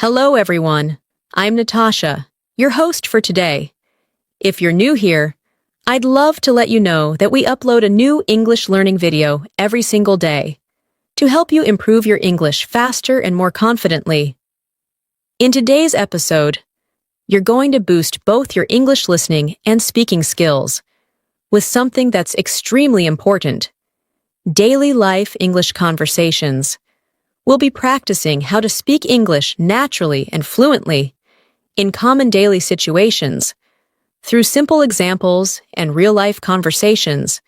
Hello, everyone. I'm Natasha, your host for today. If you're new here, I'd love to let you know that we upload a new English learning video every single day to help you improve your English faster and more confidently. In today's episode, you're going to boost both your English listening and speaking skills with something that's extremely important: daily life English conversations. We'll be practicing how to speak English naturally and fluently in common daily situations. Through simple examples and real-life conversations,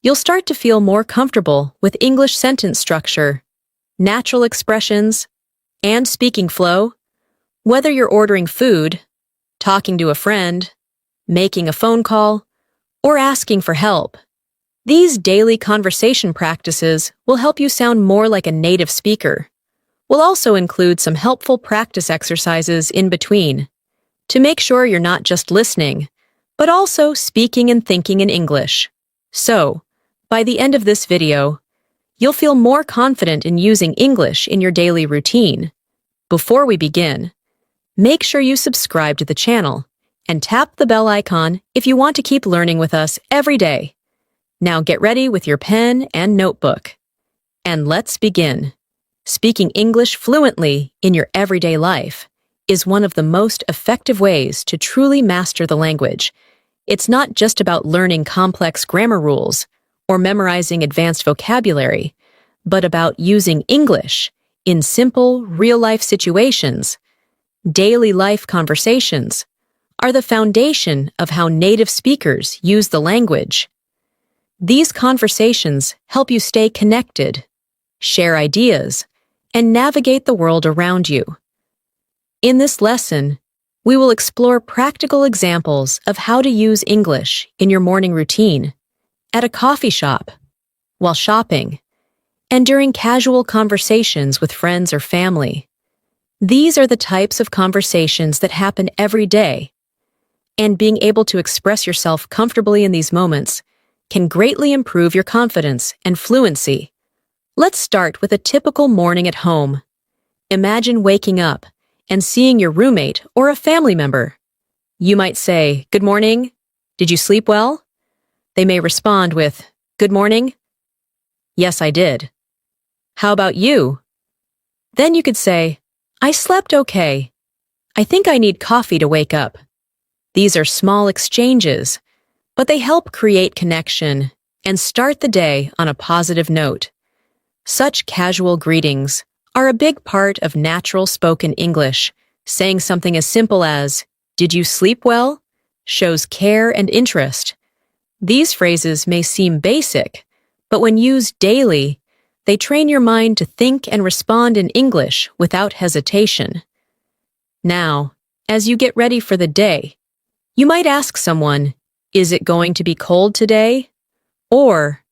you'll start to feel more comfortable with English sentence structure, natural expressions, and speaking flow. Whether you're ordering food, talking to a friend, making a phone call, or asking for help, these daily conversation practices will help you sound more like a native speaker. We'll also include some helpful practice exercises in between to make sure you're not just listening, but also speaking and thinking in English. So, by the end of this video, you'll feel more confident in using English in your daily routine. Before we begin, make sure you subscribe to the channel and tap the bell icon if you want to keep learning with us every day. Now get ready with your pen and notebook. And let's begin. Speaking English fluently in your everyday life is one of the most effective ways to truly master the language. It's not just about learning complex grammar rules or memorizing advanced vocabulary, but about using English in simple, real-life situations. Daily life conversations are the foundation of how native speakers use the language. These conversations help you stay connected, share ideas, and navigate the world around you. In this lesson, we will explore practical examples of how to use English in your morning routine, at a coffee shop, while shopping, and during casual conversations with friends or family. These are the types of conversations that happen every day, and being able to express yourself comfortably in these moments can greatly improve your confidence and fluency. Let's start with a typical morning at home. Imagine waking up and seeing your roommate or a family member. You might say, "Good morning. Did you sleep well?" They may respond with, "Good morning. Yes, I did. How about you?" Then you could say, "I slept okay. I think I need coffee to wake up." These are small exchanges, but they help create connection and start the day on a positive note. Such casual greetings are a big part of natural spoken English. Saying something as simple as, "Did you sleep well?" shows care and interest. These phrases may seem basic, but when used daily, they train your mind to think and respond in English without hesitation. Now, as you get ready for the day, you might ask someone, "Is it going to be cold today?" Or,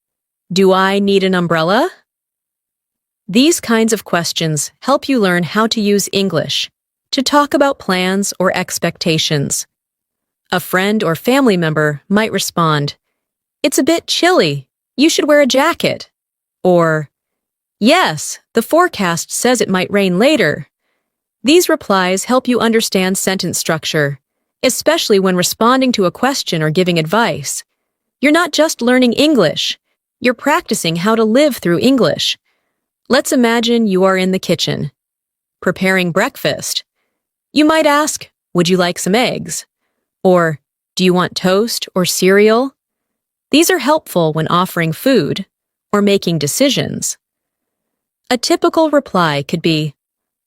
"Do I need an umbrella?" These kinds of questions help you learn how to use English to talk about plans or expectations. A friend or family member might respond, "It's a bit chilly. You should wear a jacket." Or, "Yes, the forecast says it might rain later." These replies help you understand sentence structure, especially when responding to a question or giving advice. You're not just learning English, you're practicing how to live through English. Let's imagine you are in the kitchen, preparing breakfast. You might ask, "Would you like some eggs?" Or, "Do you want toast or cereal?" These are helpful when offering food or making decisions. A typical reply could be,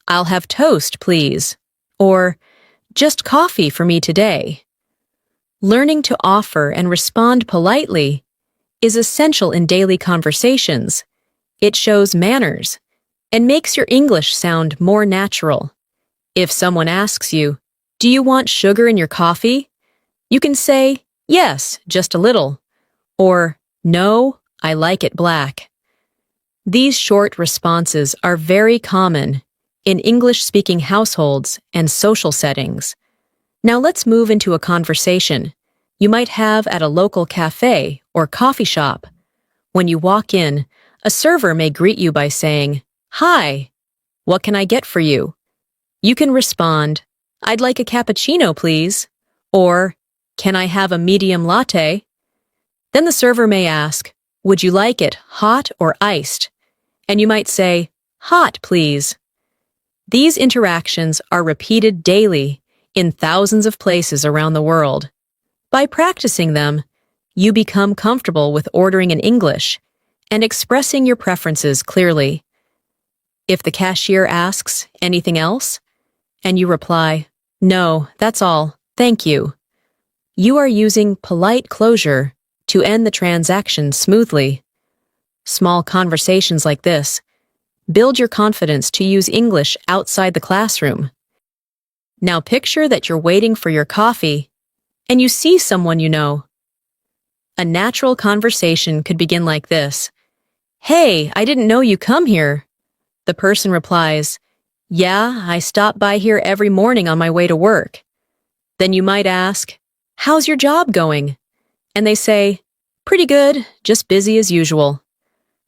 "I'll have toast, please," or "Just coffee for me today." Learning to offer and respond politely is essential in daily conversations. It shows manners and makes your English sound more natural. If someone asks you, "Do you want sugar in your coffee?" you can say, "Yes, just a little," or "No, I like it black." These short responses are very common in English-speaking households and social settings. Now let's move into a conversation you might have at a local cafe or coffee shop. When you walk in, a server may greet you by saying, "Hi, what can I get for you?" You can respond, "I'd like a cappuccino, please," or "Can I have a medium latte?" Then the server may ask, "Would you like it hot or iced?" And you might say, "Hot, please." These interactions are repeated daily in thousands of places around the world. By practicing them, you become comfortable with ordering in English and expressing your preferences clearly. If the cashier asks anything else, and you reply, "No, that's all, thank you," you are using polite closure to end the transaction smoothly. Small conversations like this build your confidence to use English outside the classroom. Now picture that you're waiting for your coffee and you see someone you know. A natural conversation could begin like this. "Hey, I didn't know you come here." The person replies, "Yeah, I stop by here every morning on my way to work." Then you might ask, "How's your job going?" And they say, "Pretty good, just busy as usual."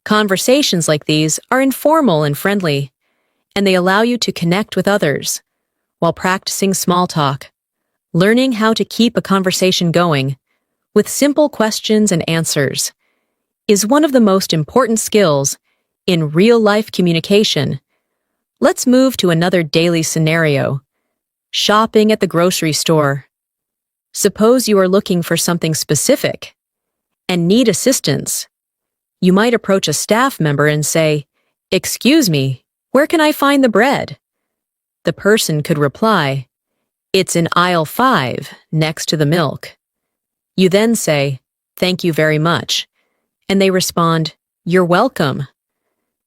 Conversations like these are informal and friendly, and they allow you to connect with others while practicing small talk. Learning how to keep a conversation going with simple questions and answers is one of the most important skills in real-life communication. Let's move to another daily scenario. Shopping at the grocery store. Suppose you are looking for something specific and need assistance. You might approach a staff member and say, "Excuse me, where can I find the bread?" The person could reply, "It's in aisle 5, next to the milk." You then say, "Thank you very much," and they respond, "You're welcome."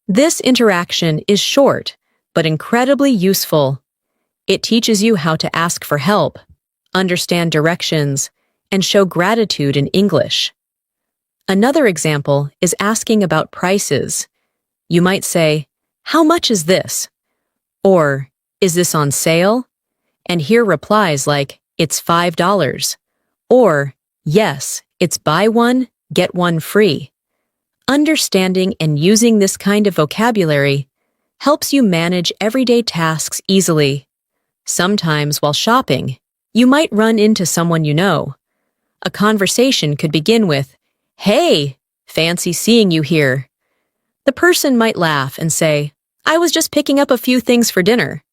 This interaction is short, but incredibly useful. It teaches you how to ask for help, understand directions, and show gratitude in English. Another example is asking about prices. You might say, "How much is this?" Or, "Is this on sale?" And hear replies like, "It's $5." Or, "Yes, it's buy one, get one free." Understanding and using this kind of vocabulary helps you manage everyday tasks easily. Sometimes while shopping, you might run into someone you know. A conversation could begin with, "Hey, fancy seeing you here." The person might laugh and say, "I was just picking up a few things for dinner."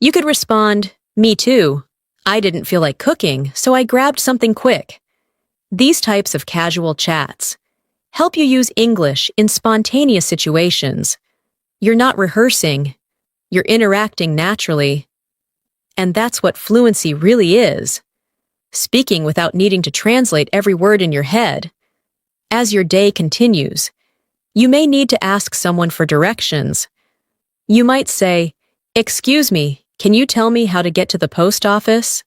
You could respond, "Me too. I didn't feel like cooking, so I grabbed something quick." These types of casual chats help you use English in spontaneous situations. You're not rehearsing, you're interacting naturally. And that's what fluency really is. Speaking without needing to translate every word in your head. As your day continues, you may need to ask someone for directions. You might say, "Excuse me, can you tell me how to get to the post office?"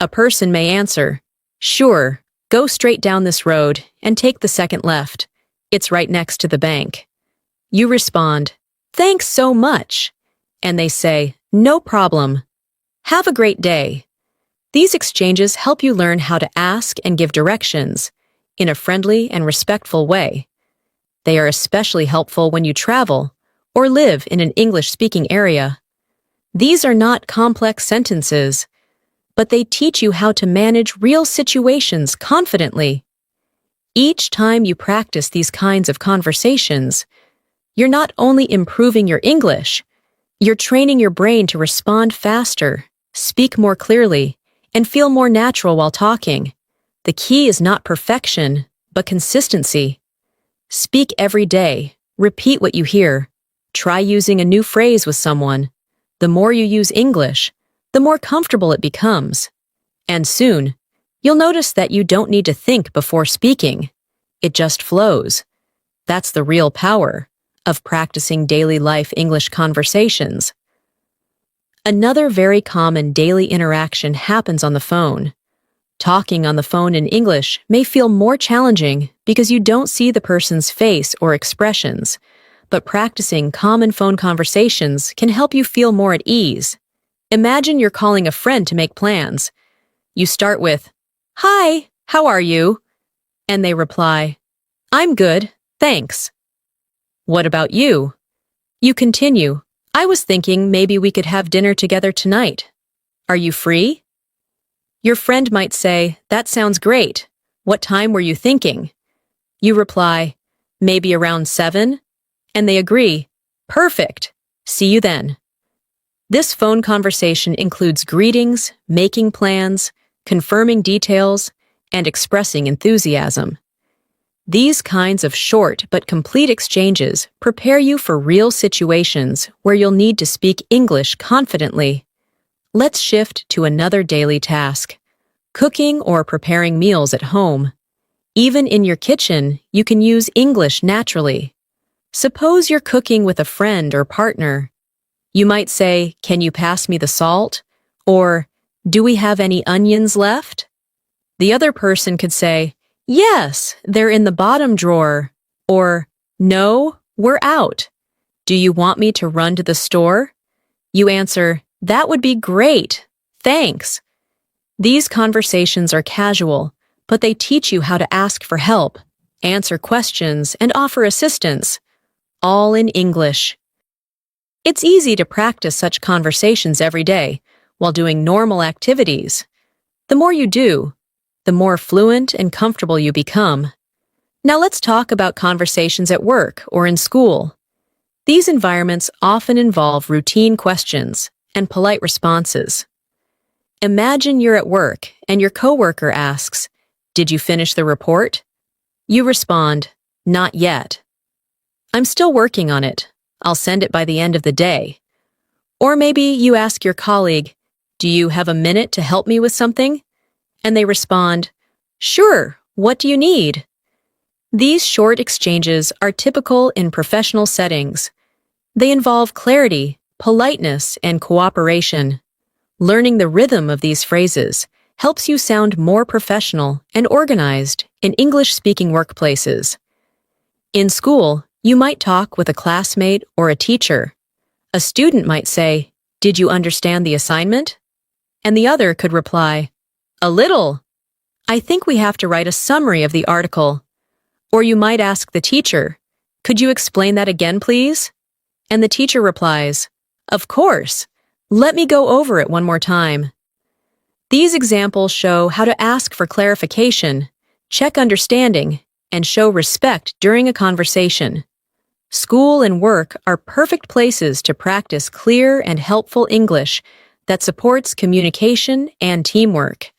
A person may answer, "Sure, go straight down this road and take the second left. It's right next to the bank." You respond, "Thanks so much." And they say, "No problem. Have a great day." These exchanges help you learn how to ask and give directions in a friendly and respectful way. They are especially helpful when you travel or live in an English-speaking area. These are not complex sentences, but they teach you how to manage real situations confidently. Each time you practice these kinds of conversations, you're not only improving your English, you're training your brain to respond faster, speak more clearly, and feel more natural while talking. The key is not perfection, but consistency. Speak every day, repeat what you hear, try using a new phrase with someone. The more you use English, the more comfortable it becomes. And soon, you'll notice that you don't need to think before speaking. It just flows. That's the real power of practicing daily life English conversations. Another very common daily interaction happens on the phone. Talking on the phone in English may feel more challenging because you don't see the person's face or expressions, but practicing common phone conversations can help you feel more at ease. Imagine you're calling a friend to make plans. You start with, "Hi, how are you?" And they reply, "I'm good, thanks." "What about you?" You continue, I was thinking maybe we could have dinner together tonight. Are you free? Your friend might say, that sounds great. What time were you thinking? You reply, maybe around 7? And they agree, perfect. See you then. This phone conversation includes greetings, making plans, confirming details, and expressing enthusiasm. These kinds of short but complete exchanges prepare you for real situations where you'll need to speak English confidently. Let's shift to another daily task, cooking or preparing meals at home. Even in your kitchen, you can use English naturally. Suppose you're cooking with a friend or partner. You might say, can you pass me the salt? Or, do we have any onions left? The other person could say, yes, they're in the bottom drawer. Or, no, we're out. Do you want me to run to the store? You answer, that would be great. Thanks. These conversations are casual, but they teach you how to ask for help, answer questions, and offer assistance, all in English. It's easy to practice such conversations every day while doing normal activities. The more you do, the more fluent and comfortable you become. Now let's talk about conversations at work or in school. These environments often involve routine questions and polite responses. Imagine you're at work and your coworker asks, did you finish the report? You respond, not yet. I'm still working on it. I'll send it by the end of the day. Or maybe you ask your colleague, do you have a minute to help me with something? And they respond, sure, what do you need? These short exchanges are typical in professional settings. They involve clarity, politeness, and cooperation. Learning the rhythm of these phrases helps you sound more professional and organized in English-speaking workplaces. In school, you might talk with a classmate or a teacher. A student might say, did you understand the assignment? And the other could reply, a little. I think we have to write a summary of the article. Or you might ask the teacher, could you explain that again, please? And the teacher replies, of course. Let me go over it one more time. These examples show how to ask for clarification, check understanding, and show respect during a conversation. School and work are perfect places to practice clear and helpful English that supports communication and teamwork.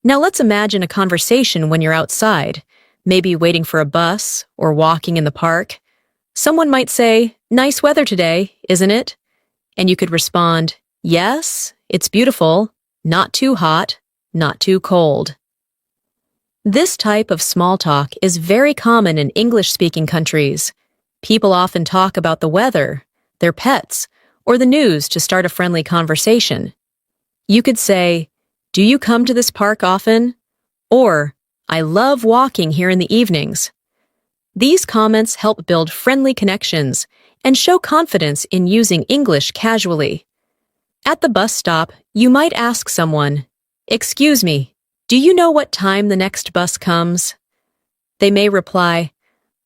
Now let's imagine a conversation when you're outside, maybe waiting for a bus or walking in the park. Someone might say, nice weather today, isn't it? And you could respond, yes, it's beautiful, not too hot, not too cold. This type of small talk is very common in English-speaking countries. People often talk about the weather, their pets, or the news to start a friendly conversation. You could say, do you come to this park often? Or, I love walking here in the evenings. These comments help build friendly connections and show confidence in using English casually. At the bus stop, you might ask someone, excuse me, do you know what time the next bus comes? They may reply,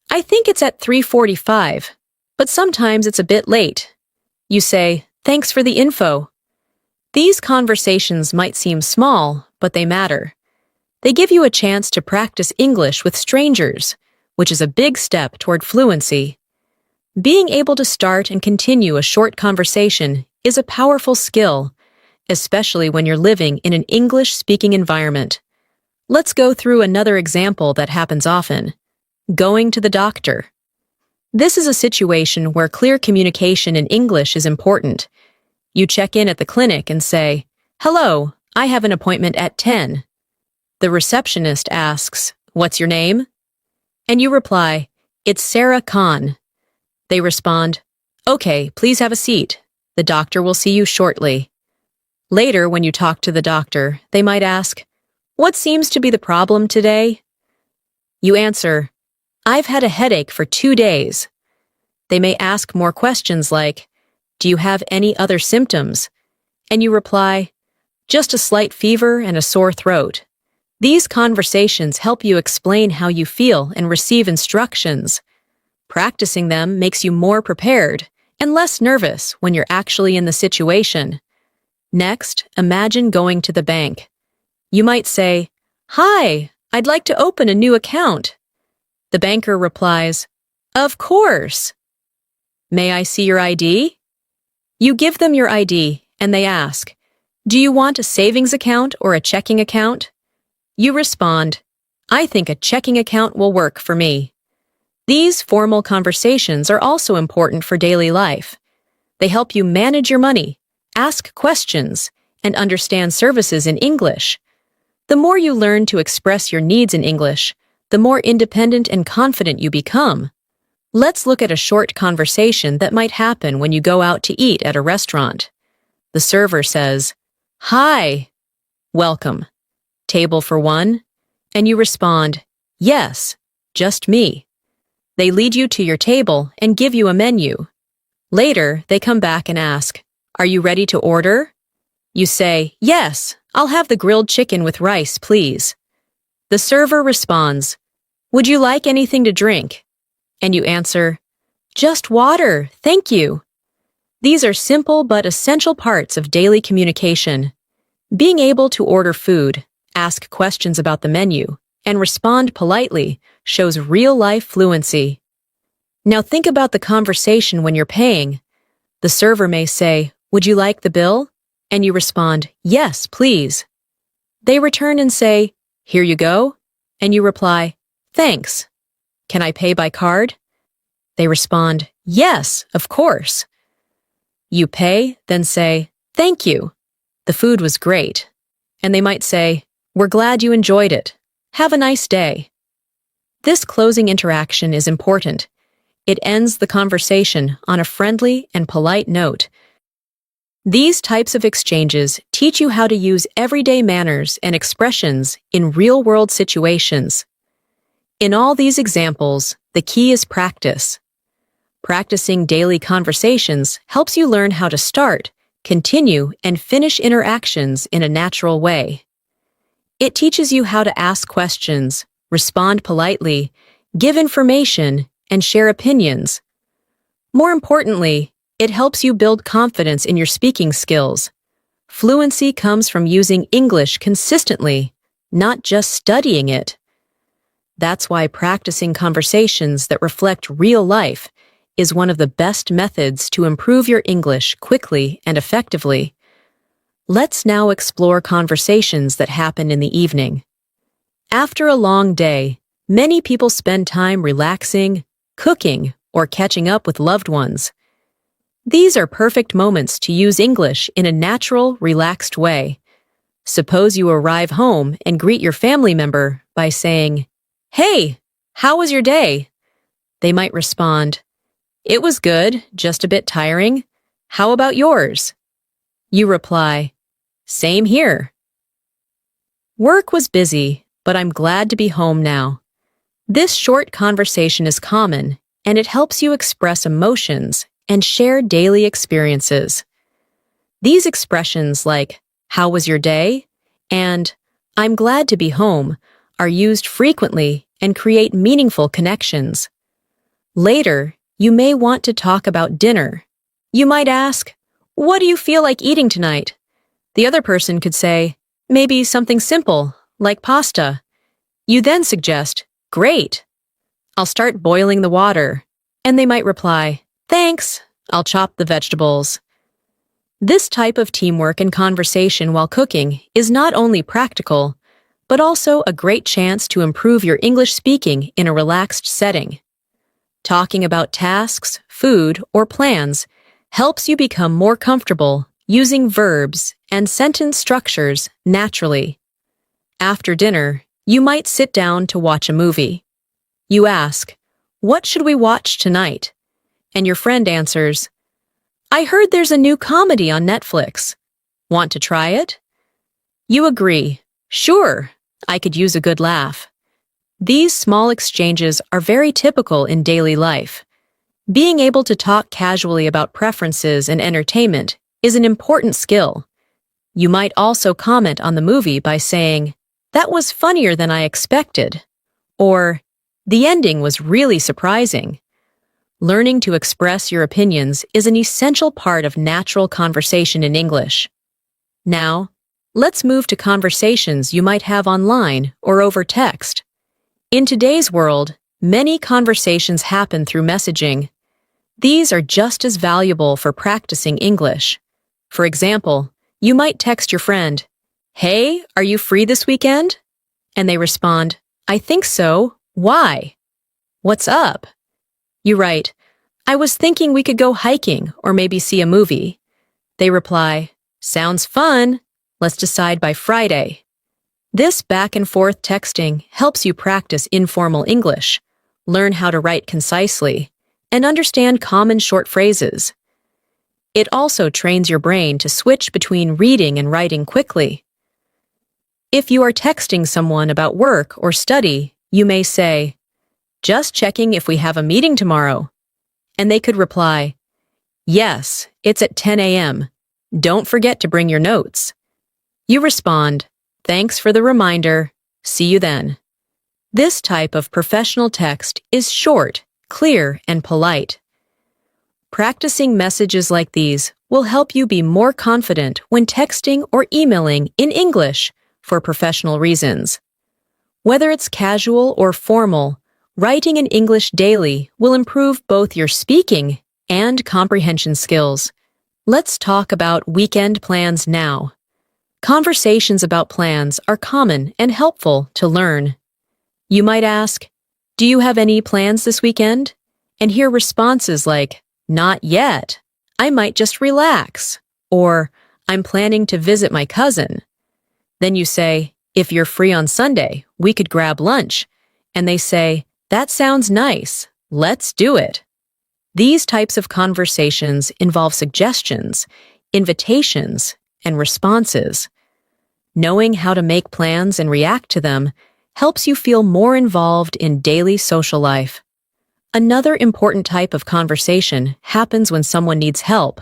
I think it's at 3:45, but sometimes it's a bit late. You say, thanks for the info. These conversations might seem small, but they matter. They give you a chance to practice English with strangers, which is a big step toward fluency. Being able to start and continue a short conversation is a powerful skill, especially when you're living in an English-speaking environment. Let's go through another example that happens often. Going to the doctor. This is a situation where clear communication in English is important. You check in at the clinic and say, hello, I have an appointment at 10. The receptionist asks, what's your name? And you reply, it's Sarah Khan. They respond, okay, please have a seat. The doctor will see you shortly. Later, when you talk to the doctor, they might ask, what seems to be the problem today? You answer, I've had a headache for 2 days. They may ask more questions like, do you have any other symptoms? And you reply, just a slight fever and a sore throat. These conversations help you explain how you feel and receive instructions. Practicing them makes you more prepared and less nervous when you're actually in the situation. Next, imagine going to the bank. You might say, "Hi, I'd like to open a new account." The banker replies, "Of course." "May I see your ID?" You give them your ID, and they ask, "Do you want a savings account or a checking account?" You respond, "I think a checking account will work for me." These formal conversations are also important for daily life. They help you manage your money, ask questions, and understand services in English. The more you learn to express your needs in English, the more independent and confident you become. Let's look at a short conversation that might happen when you go out to eat at a restaurant. The server says, "Hi, welcome. Table for one?" And you respond, "Yes, just me." They lead you to your table and give you a menu. Later, they come back and ask, "Are you ready to order?" You say, "Yes, I'll have the grilled chicken with rice, please." The server responds, "Would you like anything to drink?" And you answer, "Just water, thank you." These are simple but essential parts of daily communication. Being able to order food, ask questions about the menu, and respond politely shows real-life fluency. Now think about the conversation when you're paying. The server may say, "Would you like the bill?" And you respond, "Yes, please." They return and say, "Here you go." And you reply, "Thanks. Can I pay by card?" They respond, "Yes, of course." You pay, then say, "Thank you. The food was great." And they might say, "We're glad you enjoyed it. Have a nice day." This closing interaction is important. It ends the conversation on a friendly and polite note. These types of exchanges teach you how to use everyday manners and expressions in real-world situations. In all these examples, the key is practice. Practicing daily conversations helps you learn how to start, continue, and finish interactions in a natural way. It teaches you how to ask questions, respond politely, give information, and share opinions. More importantly, it helps you build confidence in your speaking skills. Fluency comes from using English consistently, not just studying it. That's why practicing conversations that reflect real life is one of the best methods to improve your English quickly and effectively. Let's now explore conversations that happen in the evening. After a long day, many people spend time relaxing, cooking, or catching up with loved ones. These are perfect moments to use English in a natural, relaxed way. Suppose you arrive home and greet your family member by saying, "Hey, how was your day?" They might respond, "It was good, just a bit tiring. How about yours?" You reply, "Same here." Work was busy, but I'm glad to be home now. This short conversation is common, and it helps you express emotions and share daily experiences. These expressions like, "How was your day?" and "I'm glad to be home" are used frequently and create meaningful connections. Later, you may want to talk about dinner. You might ask, "What do you feel like eating tonight?" The other person could say, "Maybe something simple, like pasta." You then suggest, "Great. I'll start boiling the water." And they might reply, "Thanks, I'll chop the vegetables." This type of teamwork and conversation while cooking is not only practical, but also a great chance to improve your English speaking in a relaxed setting. Talking about tasks, food, or plans helps you become more comfortable using verbs and sentence structures naturally. After dinner, you might sit down to watch a movie. You ask, "What should we watch tonight?" And your friend answers, "I heard there's a new comedy on Netflix. Want to try it?" You agree, "Sure, I could use a good laugh." These small exchanges are very typical in daily life. Being able to talk casually about preferences and entertainment is an important skill. You might also comment on the movie by saying, "That was funnier than I expected," or "The ending was really surprising." Learning to express your opinions is an essential part of natural conversation in English. Now, let's move to conversations you might have online or over text. In today's world, many conversations happen through messaging. These are just as valuable for practicing English. For example, you might text your friend, "Hey, are you free this weekend?" And they respond, "I think so. Why?" "What's up?" You write, "I was thinking we could go hiking or maybe see a movie." They reply, "Sounds fun. Let's decide by Friday." This back-and-forth texting helps you practice informal English, learn how to write concisely, and understand common short phrases. It also trains your brain to switch between reading and writing quickly. If you are texting someone about work or study, you may say, "Just checking if we have a meeting tomorrow." And they could reply, "Yes, it's at 10 a.m. Don't forget to bring your notes." You respond, "Thanks for the reminder. See you then." This type of professional text is short, clear, and polite. Practicing messages like these will help you be more confident when texting or emailing in English for professional reasons. Whether it's casual or formal, writing in English daily will improve both your speaking and comprehension skills. Let's talk about weekend plans now. Conversations about plans are common and helpful to learn. You might ask, "Do you have any plans this weekend?" and hear responses like, "Not yet. I might just relax," or "I'm planning to visit my cousin." Then you say, "If you're free on Sunday, we could grab lunch." And they say, "That sounds nice. Let's do it." These types of conversations involve suggestions, invitations, and responses. Knowing how to make plans and react to them helps you feel more involved in daily social life. Another important type of conversation happens when someone needs help.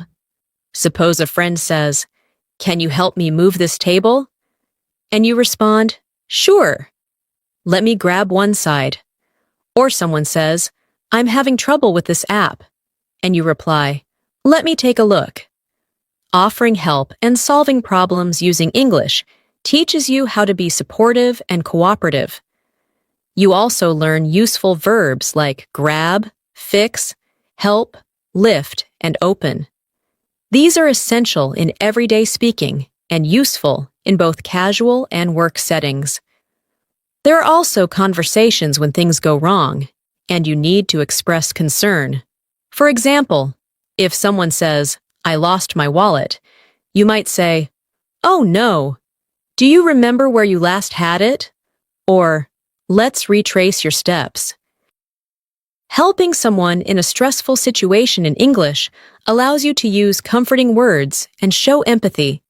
Suppose a friend says, "Can you help me move this table?" And you respond, "Sure. Let me grab one side." Or someone says, "I'm having trouble with this app." And you reply, "Let me take a look." Offering help and solving problems using English teaches you how to be supportive and cooperative. You also learn useful verbs like grab, fix, help, lift, and open. These are essential in everyday speaking and useful in both casual and work settings. There are also conversations when things go wrong, and you need to express concern. For example, if someone says, "I lost my wallet," you might say, "Oh no, do you remember where you last had it?" Or, "Let's retrace your steps." Helping someone in a stressful situation in English allows you to use comforting words and show empathy.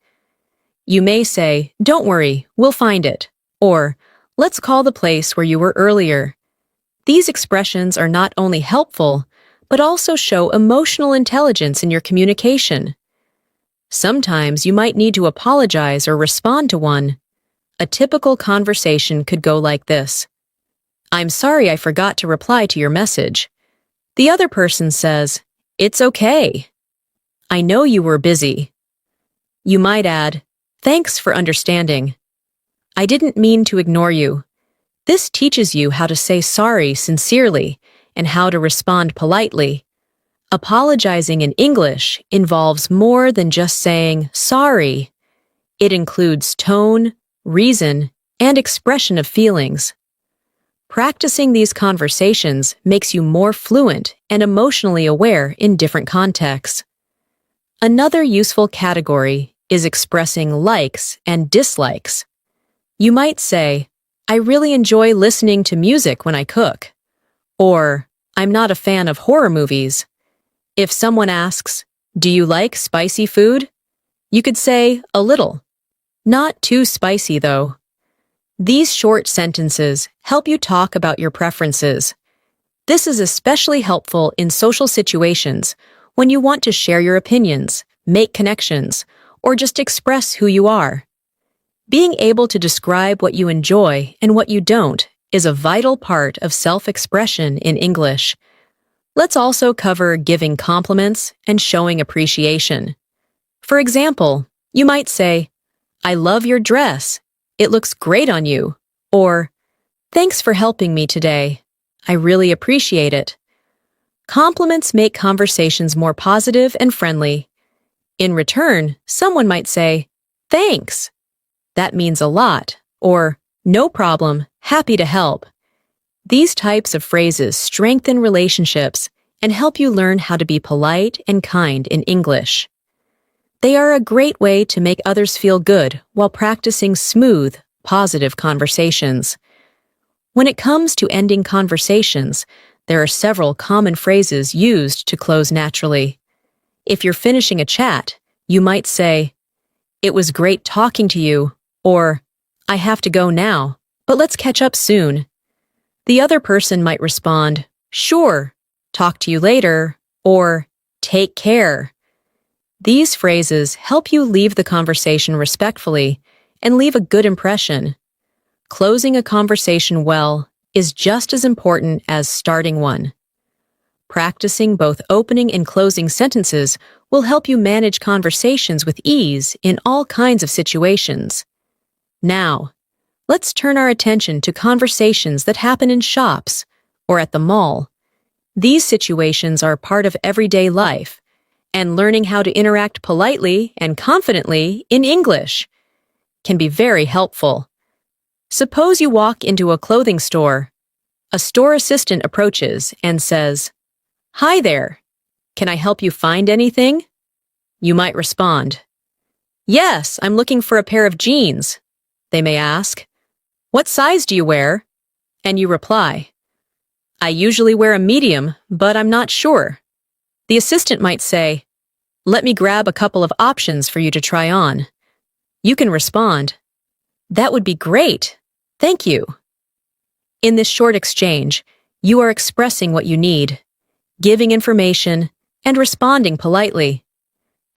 You may say, "Don't worry, we'll find it," or "Let's call the place where you were earlier." These expressions are not only helpful, but also show emotional intelligence in your communication. Sometimes you might need to apologize or respond to one. A typical conversation could go like this: "I'm sorry I forgot to reply to your message." The other person says, "It's okay. I know you were busy." You might add, "Thanks for understanding. I didn't mean to ignore you." This teaches you how to say sorry sincerely and how to respond politely. Apologizing in English involves more than just saying sorry. It includes tone, reason, and expression of feelings. Practicing these conversations makes you more fluent and emotionally aware in different contexts. Another useful category is expressing likes and dislikes. You might say, "I really enjoy listening to music when I cook," or "I'm not a fan of horror movies." If someone asks, "Do you like spicy food?" you could say, "A little." Not too spicy, though. These short sentences help you talk about your preferences. This is especially helpful in social situations when you want to share your opinions, make connections, or just express who you are. Being able to describe what you enjoy and what you don't is a vital part of self-expression in English. Let's also cover giving compliments and showing appreciation. For example, you might say, "I love your dress. It looks great on you." Or, "Thanks for helping me today. I really appreciate it." Compliments make conversations more positive and friendly. In return, someone might say, "Thanks. That means a lot." Or, "No problem. Happy to help." These types of phrases strengthen relationships and help you learn how to be polite and kind in English. They are a great way to make others feel good while practicing smooth, positive conversations. When it comes to ending conversations, there are several common phrases used to close naturally. If you're finishing a chat, you might say, "It was great talking to you," or, "I have to go now, but let's catch up soon." The other person might respond, "Sure, talk to you later," or "Take care." These phrases help you leave the conversation respectfully and leave a good impression. Closing a conversation well is just as important as starting one. Practicing both opening and closing sentences will help you manage conversations with ease in all kinds of situations. Now, let's turn our attention to conversations that happen in shops or at the mall. These situations are part of everyday life, and learning how to interact politely and confidently in English can be very helpful. Suppose you walk into a clothing store. A store assistant approaches and says, "Hi there. Can I help you find anything?" You might respond, "Yes, I'm looking for a pair of jeans." They may ask, "What size do you wear?" And you reply, "I usually wear a medium, but I'm not sure." The assistant might say, "Let me grab a couple of options for you to try on." You can respond, "That would be great. Thank you." In this short exchange, you are expressing what you need, giving information, and responding politely.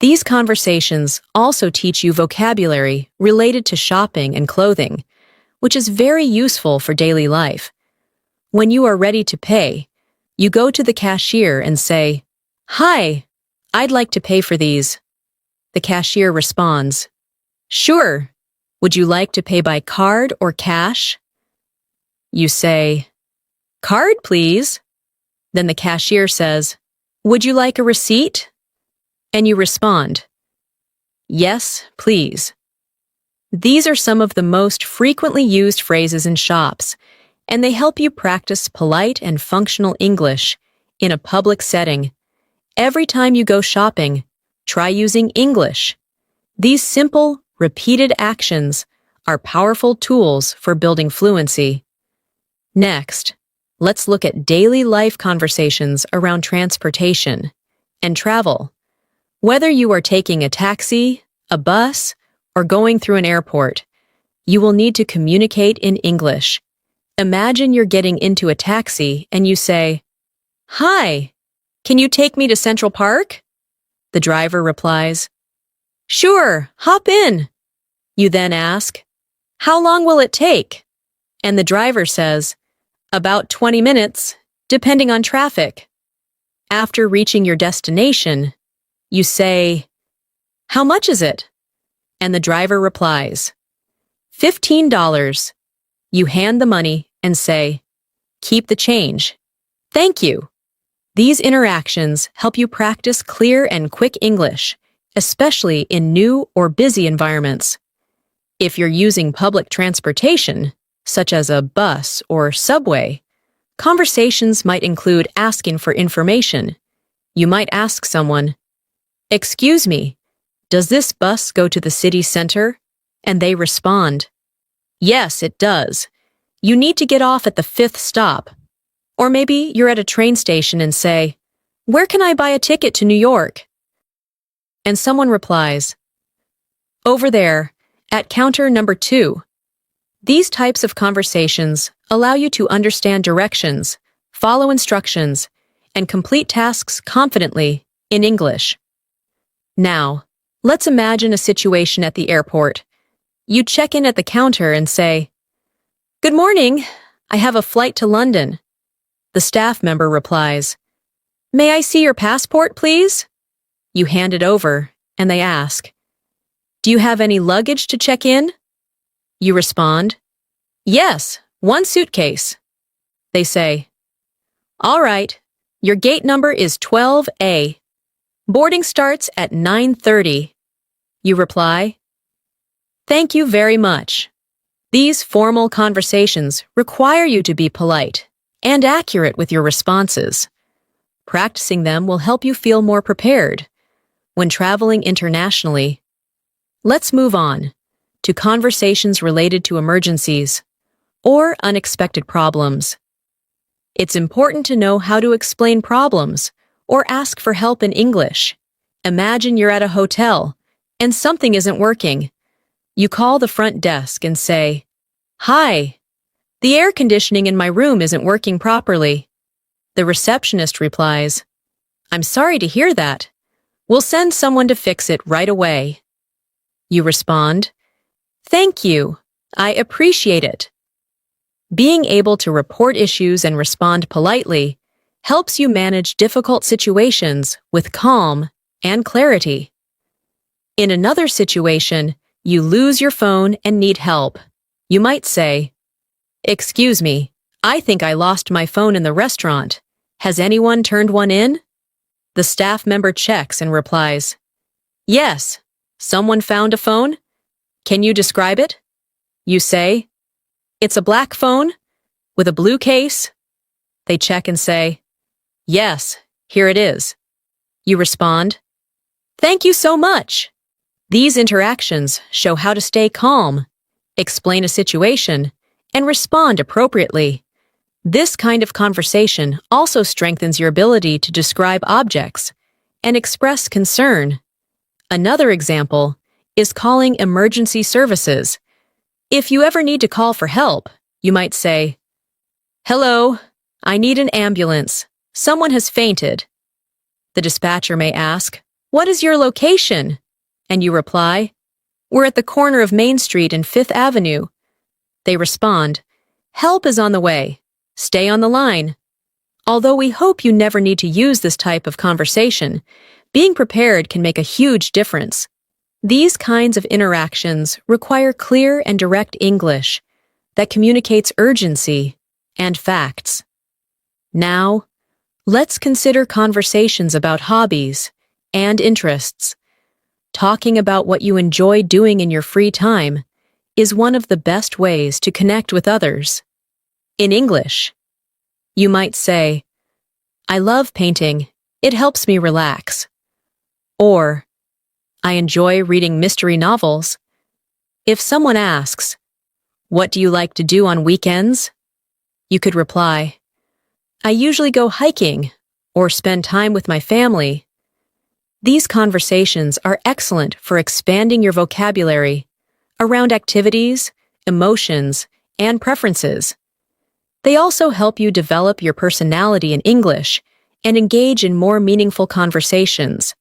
These conversations also teach you vocabulary related to shopping and clothing, which is very useful for daily life. When you are ready to pay, you go to the cashier and say, "Hi, I'd like to pay for these." The cashier responds, "Sure. Would you like to pay by card or cash?" You say, "Card, please." Then the cashier says, "Would you like a receipt?" And you respond, "Yes, please." These are some of the most frequently used phrases in shops, and they help you practice polite and functional English in a public setting. Every time you go shopping, try using English. These simple, repeated actions are powerful tools for building fluency. Next, let's look at daily life conversations around transportation and travel. Whether you are taking a taxi, a bus, or going through an airport, you will need to communicate in English. Imagine you're getting into a taxi and you say, "Hi, can you take me to Central Park?" The driver replies, "Sure, hop in." You then ask, "How long will it take?" And the driver says, "About 20 minutes, depending on traffic." After reaching your destination, you say, "How much is it?" And the driver replies, $15. You hand the money and say, "Keep the change. Thank you." These interactions help you practice clear and quick English, especially in new or busy environments. If you're using public transportation, such as a bus or subway, conversations might include asking for information. You might ask someone, "Excuse me, does this bus go to the city center?" And they respond, "Yes, it does. You need to get off at the 5th stop." Or maybe you're at a train station and say, "Where can I buy a ticket to New York?" And someone replies, "Over there, at counter number 2. These types of conversations allow you to understand directions, follow instructions, and complete tasks confidently in English. Now, let's imagine a situation at the airport. You check in at the counter and say, "Good morning, I have a flight to London." The staff member replies, May I see your passport, please? You hand it over, and they ask, do you have any luggage to check in? You respond, yes, one suitcase. They say, all right, your gate number is 12A. Boarding starts at 9:30. You reply, thank you very much. These formal conversations require you to be polite and accurate with your responses. Practicing them will help you feel more prepared when traveling internationally. Let's move on to conversations related to emergencies or unexpected problems. It's important to know how to explain problems or ask for help in English. Imagine you're at a hotel and something isn't working. You call the front desk and say, hi, the air conditioning in my room isn't working properly. The receptionist replies, I'm sorry to hear that. We'll send someone to fix it right away. You respond, thank you. I appreciate it. Being able to report issues and respond politely helps you manage difficult situations with calm and clarity. In another situation, you lose your phone and need help. You might say, excuse me, I think I lost my phone in the restaurant. Has anyone turned one in? The staff member checks and replies, yes, someone found a phone. Can you describe it? You say, it's a black phone with a blue case. They check and say, yes, here it is. You respond, thank you so much. These interactions show how to stay calm, explain a situation, and respond appropriately. This kind of conversation also strengthens your ability to describe objects and express concern. Another example is calling emergency services. If you ever need to call for help, you might say, hello, I need an ambulance. Someone has fainted. The dispatcher may ask, what is your location? And you reply, we're at the corner of Main Street and 5th Avenue. They respond, help is on the way. Stay on the line. Although we hope you never need to use this type of conversation, being prepared can make a huge difference. These kinds of interactions require clear and direct English that communicates urgency and facts. Now, let's consider conversations about hobbies and interests. Talking about what you enjoy doing in your free time is one of the best ways to connect with others. In English, you might say, I love painting. It helps me relax. Or, I enjoy reading mystery novels. If someone asks, what do you like to do on weekends? You could reply, I usually go hiking or spend time with my family. These conversations are excellent for expanding your vocabulary around activities, emotions, and preferences. They also help you develop your personality in English and engage in more meaningful conversations.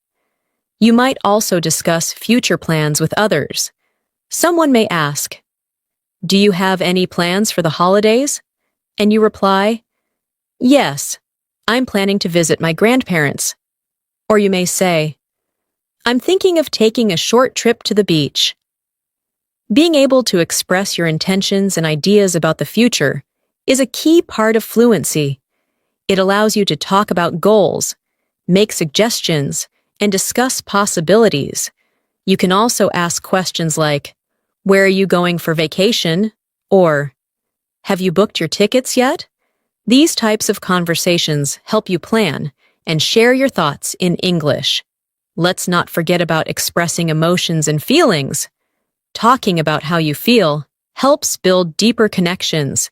You might also discuss future plans with others. Someone may ask, do you have any plans for the holidays? And you reply, yes, I'm planning to visit my grandparents. Or you may say, I'm thinking of taking a short trip to the beach. Being able to express your intentions and ideas about the future is a key part of fluency. It allows you to talk about goals, make suggestions, and discuss possibilities. You can also ask questions like, where are you going for vacation? Or, have you booked your tickets yet? These types of conversations help you plan and share your thoughts in English. Let's not forget about expressing emotions and feelings. Talking about how you feel helps build deeper connections.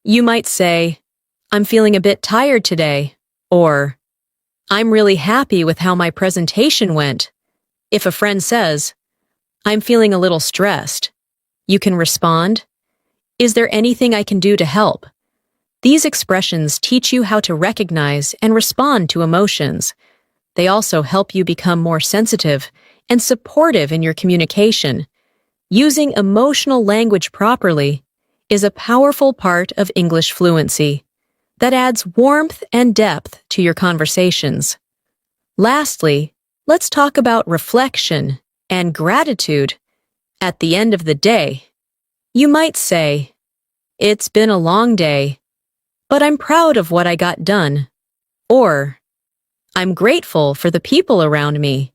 You might say, I'm feeling a bit tired today, or I'm really happy with how my presentation went. If a friend says, I'm feeling a little stressed, you can respond, is there anything I can do to help? These expressions teach you how to recognize and respond to emotions. They also help you become more sensitive and supportive in your communication. Using emotional language properly is a powerful part of English fluency. that adds warmth and depth to your conversations. Lastly, let's talk about reflection and gratitude. At the end of the day, you might say, "It's been a long day, but I'm proud of what I got done." Or, "I'm grateful for the people around me."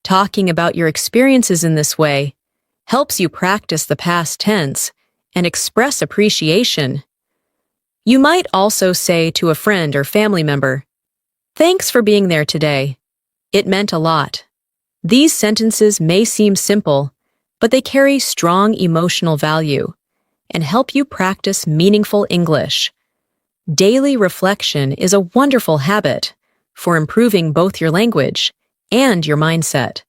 Talking about your experiences in this way helps you practice the past tense and express appreciation. You might also say to a friend or family member, "Thanks for being there today. It meant a lot." These sentences may seem simple, but they carry strong emotional value and help you practice meaningful English. Daily reflection is a wonderful habit for improving both your language and your mindset.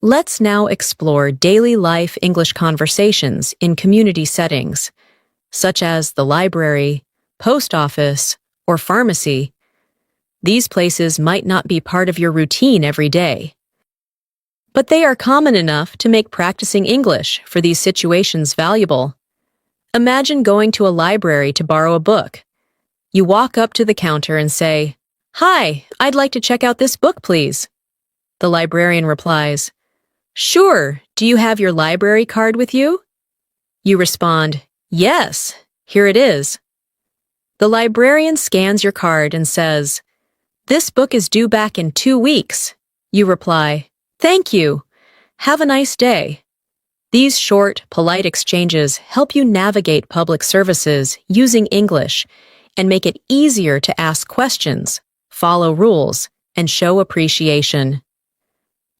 Let's now explore daily life English conversations in community settings, such as the library, post office, or pharmacy. These places might not be part of your routine every day, but they are common enough to make practicing English for these situations valuable. Imagine going to a library to borrow a book. You walk up to the counter and say, "Hi, I'd like to check out this book, please." The librarian replies, "Sure, do you have your library card with you?" You respond, "Yes, here it is." The librarian scans your card and says, "This book is due back in 2 weeks." You reply, "Thank you. Have a nice day." These short, polite exchanges help you navigate public services using English and make it easier to ask questions, follow rules, and show appreciation.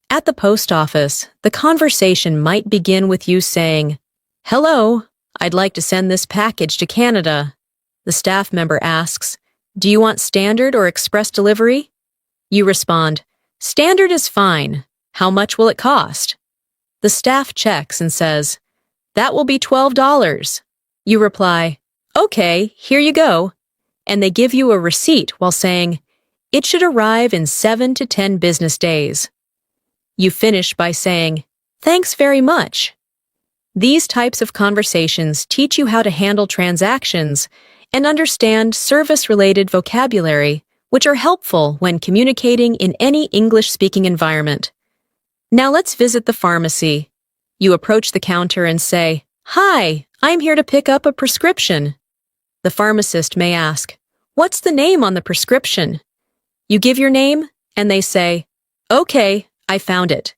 At the post office, the conversation might begin with you saying, "Hello, I'd like to send this package to Canada." The staff member asks, "Do you want standard or express delivery?" You respond, "Standard is fine. How much will it cost?" The staff checks and says, "That will be $12. You reply, "Okay, here you go." And they give you a receipt while saying, "It should arrive in 7 to 10 business days." You finish by saying, "Thanks very much." These types of conversations teach you how to handle transactions and understand service-related vocabulary, which are helpful when communicating in any English-speaking environment. Now let's visit the pharmacy. You approach the counter and say, "Hi, I'm here to pick up a prescription." The pharmacist may ask, "What's the name on the prescription?" You give your name, and they say, "Okay, I found it.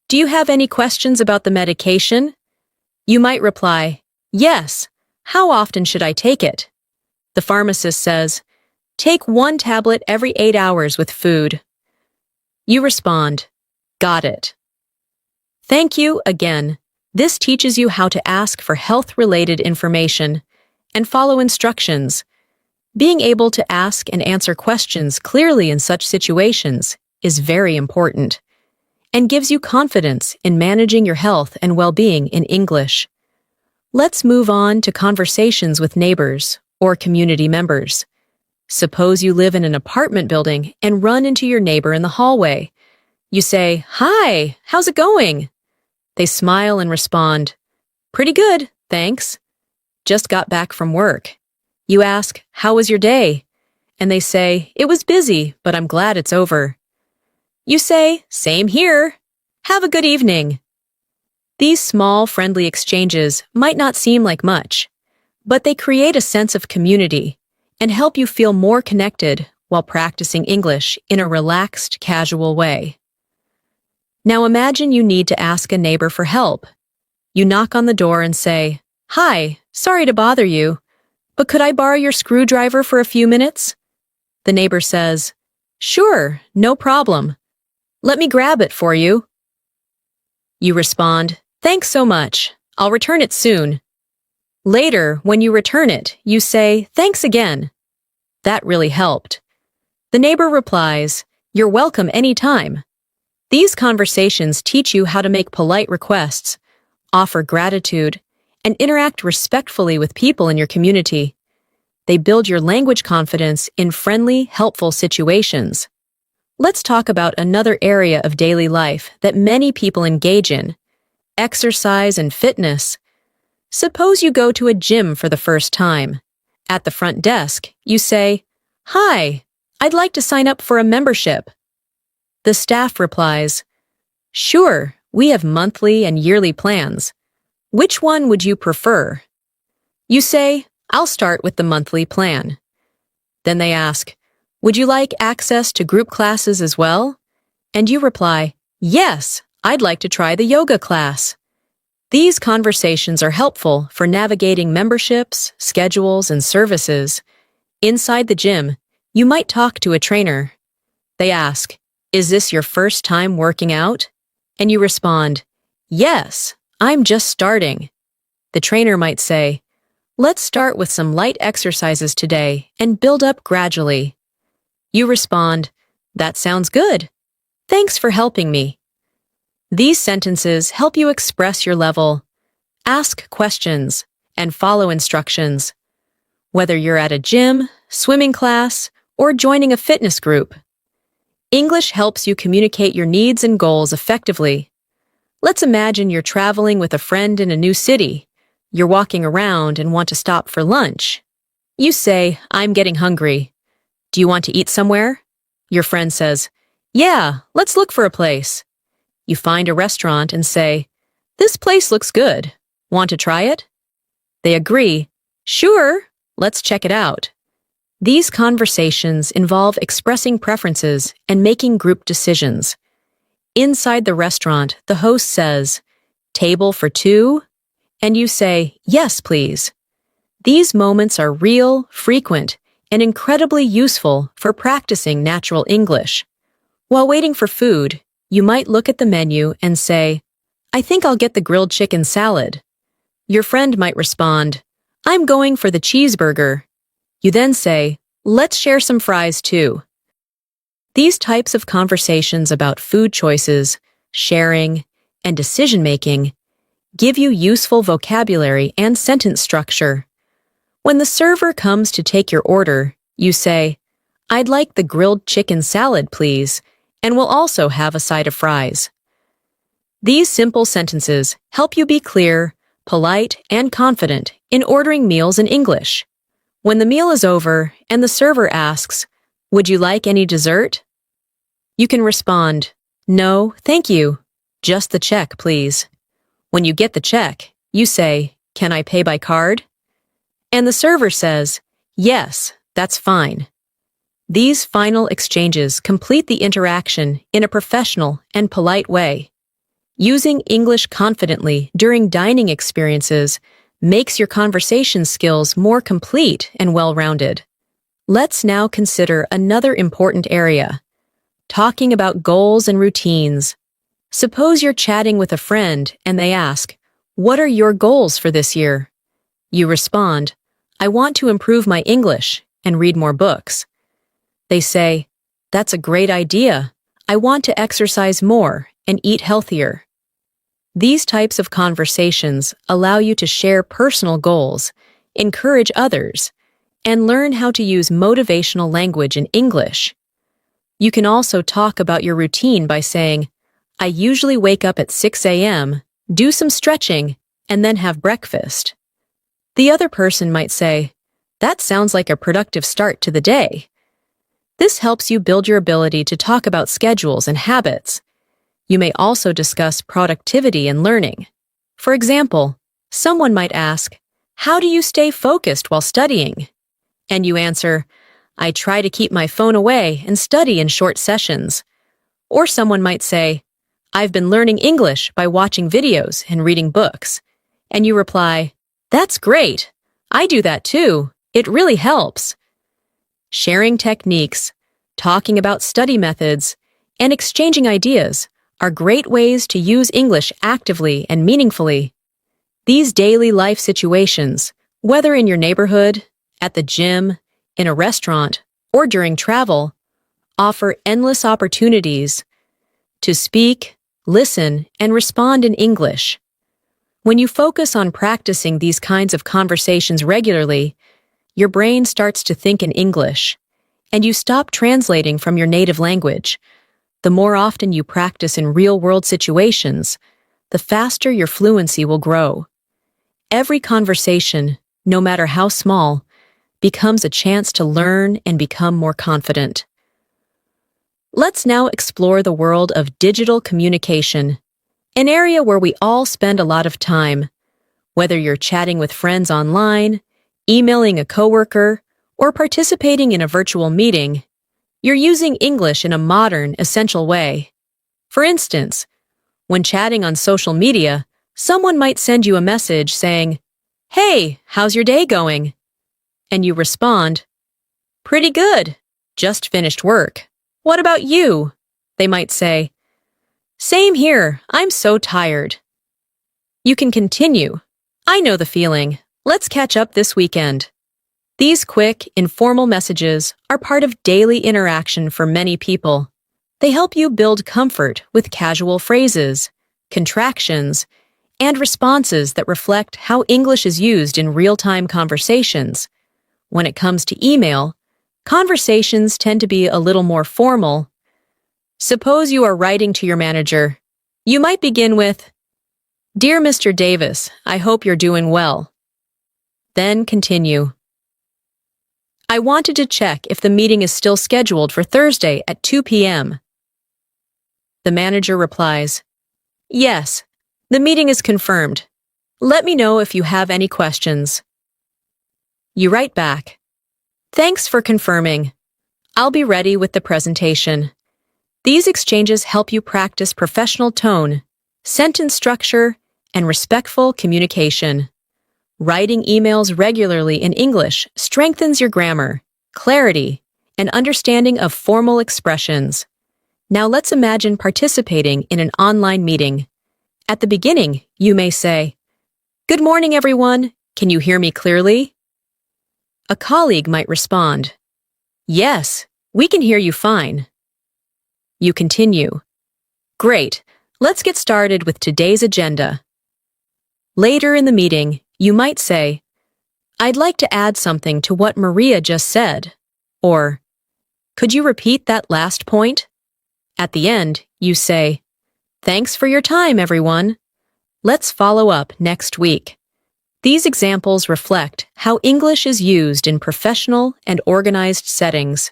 Do you have any questions about the medication?" You might reply, "Yes. How often should I take it?" The pharmacist says, "Take 1 tablet every 8 hours with food." You respond, "Got it." Thank you again. This teaches you how to ask for health-related information and follow instructions. Being able to ask and answer questions clearly in such situations is very important and gives you confidence in managing your health and well-being in English. Let's move on to conversations with neighbors or community members. Suppose you live in an apartment building and run into your neighbor in the hallway. You say, "Hi, how's it going?" They smile and respond, "Pretty good, thanks. Just got back from work." You ask, "How was your day?" And they say, "It was busy, but I'm glad it's over." You say, "Same here. Have a good evening." These small, friendly exchanges might not seem like much, but they create a sense of community and help you feel more connected while practicing English in a relaxed, casual way. Now imagine you need to ask a neighbor for help. You knock on the door and say, "Hi, sorry to bother you, but could I borrow your screwdriver for a few minutes?" The neighbor says, "Sure, no problem. Let me grab it for you." You respond, "Thanks so much. I'll return it soon." Later, when you return it, you say, "Thanks again. That really helped." The neighbor replies, "You're welcome anytime." These conversations teach you how to make polite requests, offer gratitude, and interact respectfully with people in your community. They build your language confidence in friendly, helpful situations. Let's talk about another area of daily life that many people engage in: exercise and fitness. Suppose you go to a gym for the first time. At the front desk, you say, "Hi, I'd like to sign up for a membership." The staff replies, "Sure, we have monthly and yearly plans. Which one would you prefer?" You say, "I'll start with the monthly plan." Then they ask, "Would you like access to group classes as well?" And you reply, "Yes, I'd like to try the yoga class." These conversations are helpful for navigating memberships, schedules, and services. Inside the gym, you might talk to a trainer. They ask, "Is this your first time working out?" And you respond, "Yes, I'm just starting." The trainer might say, "Let's start with some light exercises today and build up gradually." You respond, "That sounds good. Thanks for helping me." These sentences help you express your level, ask questions, and follow instructions. Whether you're at a gym, swimming class, or joining a fitness group, English helps you communicate your needs and goals effectively. Let's imagine you're traveling with a friend in a new city. You're walking around and want to stop for lunch. You say, "I'm getting hungry. Do you want to eat somewhere?" Your friend says, "Yeah, let's look for a place." You find a restaurant and say, "This place looks good. Want to try it?" They agree, "Sure, let's check it out." These conversations involve expressing preferences and making group decisions. Inside the restaurant, the host says, "Table for two?" And you say, "Yes, please." These moments are real, frequent, and incredibly useful for practicing natural English. While waiting for food, you might look at the menu and say, "I think I'll get the grilled chicken salad." Your friend might respond, "I'm going for the cheeseburger." You then say, "Let's share some fries too." These types of conversations about food choices, sharing, and decision-making give you useful vocabulary and sentence structure. When the server comes to take your order, you say, "I'd like the grilled chicken salad, please, and we'll also have a side of fries." These simple sentences help you be clear, polite, and confident in ordering meals in English. When the meal is over and the server asks, "Would you like any dessert?" you can respond, "No, thank you. Just the check, please." When you get the check, you say, "Can I pay by card?" And the server says, "Yes, that's fine." These final exchanges complete the interaction in a professional and polite way. Using English confidently during dining experiences makes your conversation skills more complete and well-rounded. Let's now consider another important area, talking about goals and routines. Suppose you're chatting with a friend and they ask, "What are your goals for this year?" You respond, "I want to improve my English and read more books." They say, "That's a great idea. I want to exercise more and eat healthier." These types of conversations allow you to share personal goals, encourage others, and learn how to use motivational language in English. You can also talk about your routine by saying, "I usually wake up at 6 a.m., do some stretching, and then have breakfast." The other person might say, "That sounds like a productive start to the day." This helps you build your ability to talk about schedules and habits. You may also discuss productivity and learning. For example, someone might ask, "How do you stay focused while studying?" And you answer, "I try to keep my phone away and study in short sessions." Or someone might say, "I've been learning English by watching videos and reading books." And you reply, "That's great. I do that too. It really helps." Sharing techniques, talking about study methods, and exchanging ideas are great ways to use English actively and meaningfully. These daily life situations, whether in your neighborhood, at the gym, in a restaurant, or during travel, offer endless opportunities to speak, listen, and respond in English. When you focus on practicing these kinds of conversations regularly, your brain starts to think in English, and you stop translating from your native language. The more often you practice in real-world situations, the faster your fluency will grow. Every conversation, no matter how small, becomes a chance to learn and become more confident. Let's now explore the world of digital communication, an area where we all spend a lot of time. Whether you're chatting with friends online, emailing a coworker, or participating in a virtual meeting, you're using English in a modern, essential way. For instance, when chatting on social media, someone might send you a message saying, "Hey, how's your day going?" And you respond, "Pretty good. Just finished work. What about you?" They might say, "Same here. I'm so tired." You can continue. "I know the feeling. Let's catch up this weekend." These quick, informal messages are part of daily interaction for many people. They help you build comfort with casual phrases, contractions, and responses that reflect how English is used in real-time conversations. When it comes to email, conversations tend to be a little more formal. Suppose you are writing to your manager. You might begin with, "Dear Mr. Davis, I hope you're doing well." Then continue. "I wanted to check if the meeting is still scheduled for Thursday at 2 p.m. The manager replies, "Yes, the meeting is confirmed. Let me know if you have any questions." You write back, "Thanks for confirming. I'll be ready with the presentation." These exchanges help you practice professional tone, sentence structure, and respectful communication. Writing emails regularly in English strengthens your grammar, clarity, and understanding of formal expressions. Now let's imagine participating in an online meeting. At the beginning, you may say, "Good morning, everyone. Can you hear me clearly?" A colleague might respond, "Yes, we can hear you fine." You continue. "Great. Let's get started with today's agenda." Later in the meeting, you might say, "I'd like to add something to what Maria just said," or, "Could you repeat that last point?" At the end, you say, "Thanks for your time, everyone. Let's follow up next week." These examples reflect how English is used in professional and organized settings.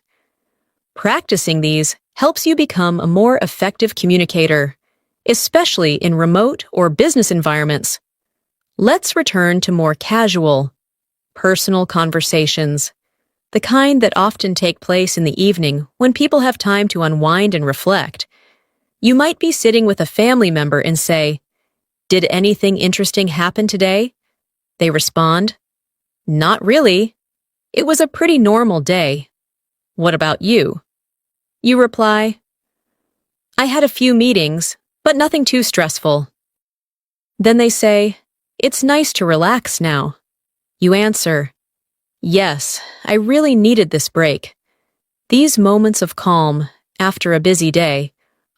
Practicing these helps you become a more effective communicator, especially in remote or business environments. Let's return to more casual, personal conversations, the kind that often take place in the evening when people have time to unwind and reflect. You might be sitting with a family member and say, "Did anything interesting happen today?" They respond, "Not really. It was a pretty normal day. What about you?" You reply, "I had a few meetings, but nothing too stressful." Then they say, "It's nice to relax now." You answer, "Yes, I really needed this break." These moments of calm, after a busy day,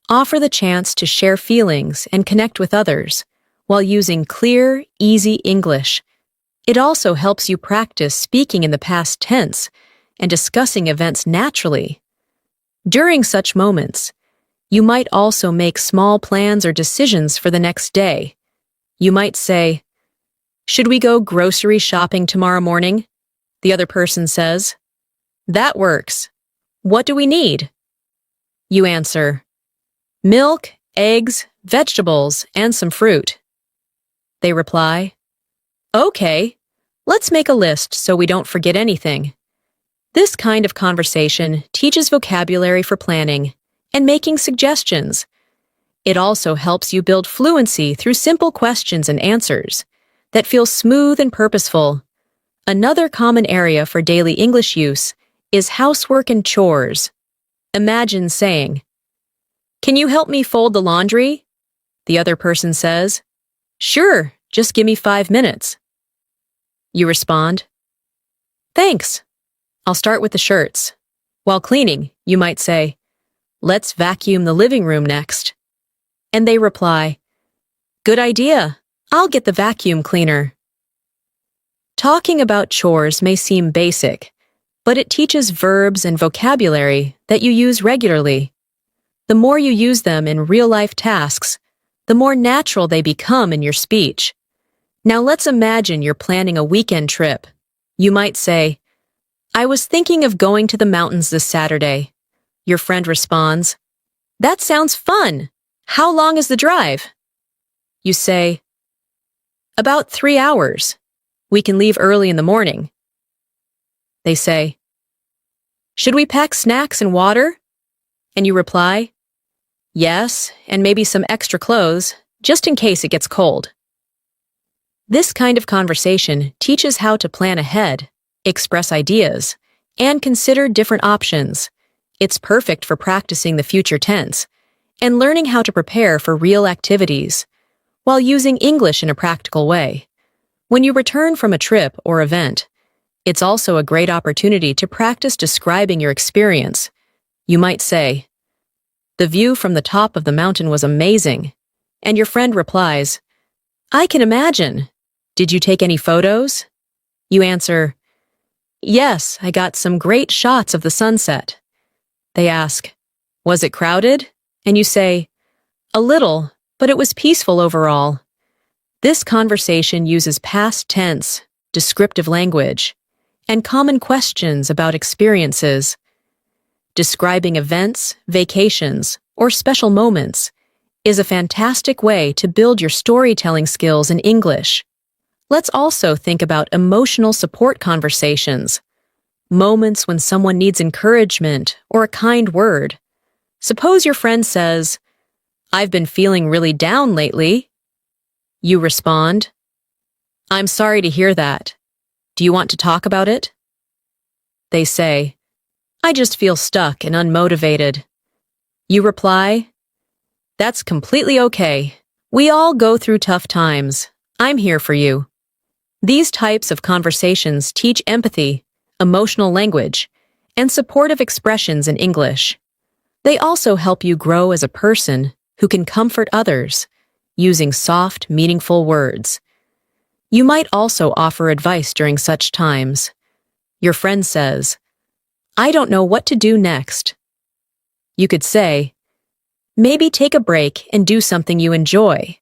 offer the chance to share feelings and connect with others, while using clear, easy English. It also helps you practice speaking in the past tense and discussing events naturally. During such moments, you might also make small plans or decisions for the next day. You might say, "Should we go grocery shopping tomorrow morning?" The other person says, "That works. What do we need?" You answer, "Milk, eggs, vegetables, and some fruit." They reply, "Okay, let's make a list so we don't forget anything." This kind of conversation teaches vocabulary for planning and making suggestions. It also helps you build fluency through simple questions and answers that feel smooth and purposeful. Another common area for daily English use is housework and chores. Imagine saying, "Can you help me fold the laundry?" The other person says, "Sure, just give me 5 minutes." You respond, "Thanks. I'll start with the shirts." While cleaning, you might say, "Let's vacuum the living room next." And they reply, "Good idea. I'll get the vacuum cleaner." Talking about chores may seem basic, but it teaches verbs and vocabulary that you use regularly. The more you use them in real-life tasks, the more natural they become in your speech. Now let's imagine you're planning a weekend trip. You might say, I was thinking of going to the mountains this Saturday. Your friend responds, That sounds fun. How long is the drive? You say, About 3 hours. We can leave early in the morning. They say, Should we pack snacks and water? And you reply, Yes, and maybe some extra clothes, just in case it gets cold. This kind of conversation teaches how to plan ahead, express ideas, and consider different options. It's perfect for practicing the future tense and learning how to prepare for real activities while using English in a practical way. When you return from a trip or event, it's also a great opportunity to practice describing your experience. You might say, The view from the top of the mountain was amazing. And your friend replies, I can imagine. Did you take any photos? You answer, Yes, I got some great shots of the sunset. They ask, Was it crowded? And you say, A little, but it was peaceful overall. This conversation uses past tense, descriptive language, and common questions about experiences. Describing events, vacations, or special moments is a fantastic way to build your storytelling skills in English. Let's also think about emotional support conversations, moments when someone needs encouragement or a kind word. Suppose your friend says, I've been feeling really down lately. You respond, I'm sorry to hear that. Do you want to talk about it? They say, I just feel stuck and unmotivated. You reply, That's completely okay. We all go through tough times. I'm here for you. These types of conversations teach empathy, emotional language, and supportive expressions in English. They also help you grow as a person who can comfort others using soft, meaningful words. You might also offer advice during such times. Your friend says, I don't know what to do next. You could say, Maybe take a break and do something you enjoy.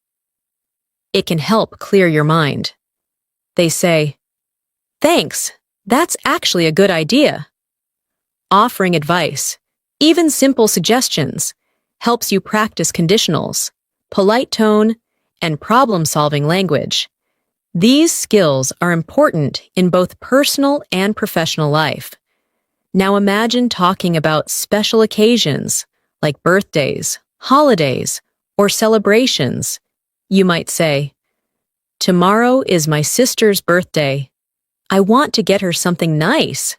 It can help clear your mind. They say, Thanks, that's actually a good idea. Offering advice, even simple suggestions, helps you practice conditionals, polite tone, and problem-solving language. These skills are important in both personal and professional life. Now imagine talking about special occasions like birthdays, holidays, or celebrations. You might say, Tomorrow is my sister's birthday. I want to get her something nice.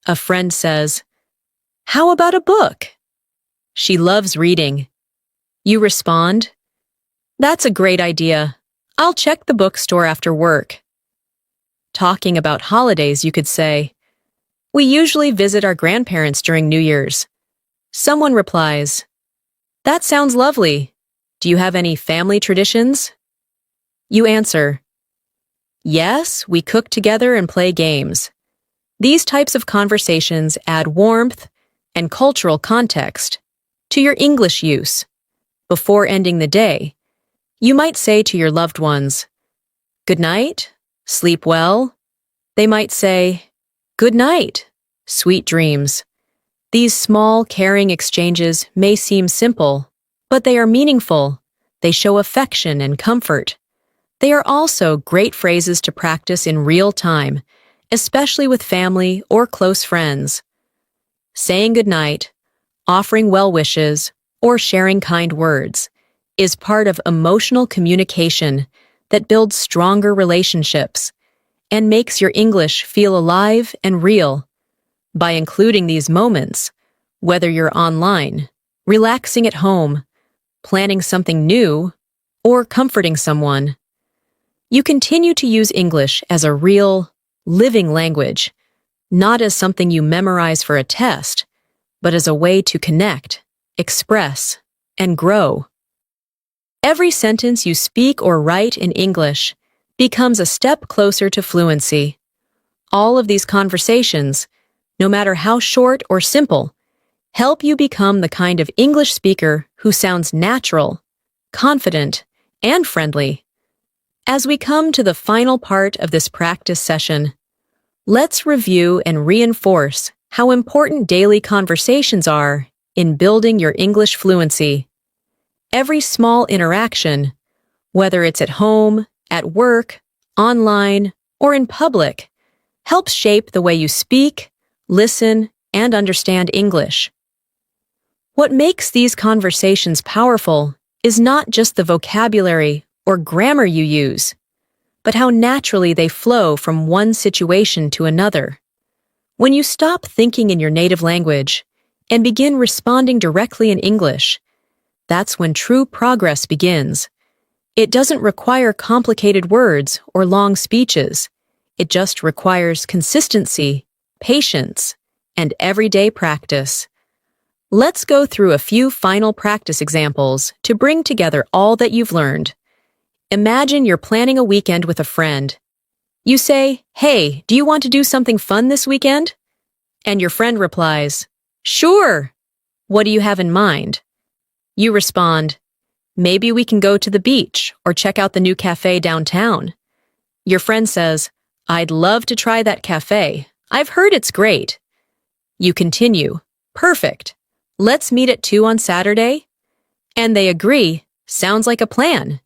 A friend says, How about a book? She loves reading. You respond, That's a great idea. I'll check the bookstore after work. Talking about holidays, you could say, We usually visit our grandparents during New Year's. Someone replies, That sounds lovely. Do you have any family traditions? You answer, Yes, we cook together and play games. These types of conversations add warmth and cultural context to your English use. Before ending the day, you might say to your loved ones, Good night, sleep well. They might say, Good night, sweet dreams. These small, caring exchanges may seem simple, but they are meaningful. They show affection and comfort. They are also great phrases to practice in real time, especially with family or close friends. Saying goodnight, offering well wishes, or sharing kind words is part of emotional communication that builds stronger relationships and makes your English feel alive and real. By including these moments, whether you're online, relaxing at home, planning something new, or comforting someone, you continue to use English as a real, living language, not as something you memorize for a test, but as a way to connect, express, and grow. Every sentence you speak or write in English becomes a step closer to fluency. All of these conversations, no matter how short or simple, help you become the kind of English speaker who sounds natural, confident, and friendly. As we come to the final part of this practice session, Let's review and reinforce how important daily conversations are in building your English fluency. Every small interaction, whether it's at home, at work, online, or in public, helps shape the way you speak, listen, and understand English. What makes these conversations powerful is not just the vocabulary or grammar you use, but how naturally they flow from one situation to another. When you stop thinking in your native language and begin responding directly in English, that's when true progress begins. It doesn't require complicated words or long speeches. It just requires consistency, patience, and everyday practice. Let's go through a few final practice examples to bring together all that you've learned. Imagine you're planning a weekend with a friend. You say, "Hey, do you want to do something fun this weekend?" And your friend replies, "Sure." What do you have in mind? You respond, "Maybe we can go to the beach or check out the new cafe downtown." Your friend says, "I'd love to try that cafe. I've heard it's great." You continue, "Perfect. Let's meet at 2 on Saturday." And they agree, "Sounds like a plan."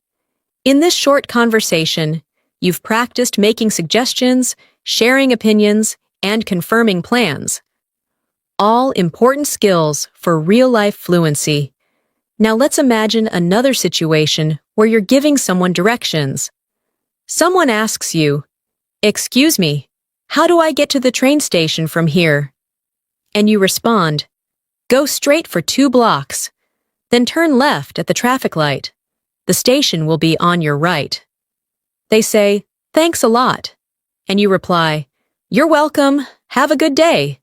In this short conversation, you've practiced making suggestions, sharing opinions, and confirming plans. All important skills for real-life fluency. Now let's imagine another situation where you're giving someone directions. Someone asks you, "Excuse me, how do I get to the train station from here?" And you respond, "Go straight for 2 blocks, then turn left at the traffic light. The station will be on your right." They say, "Thanks a lot." And you reply, "You're welcome. Have a good day."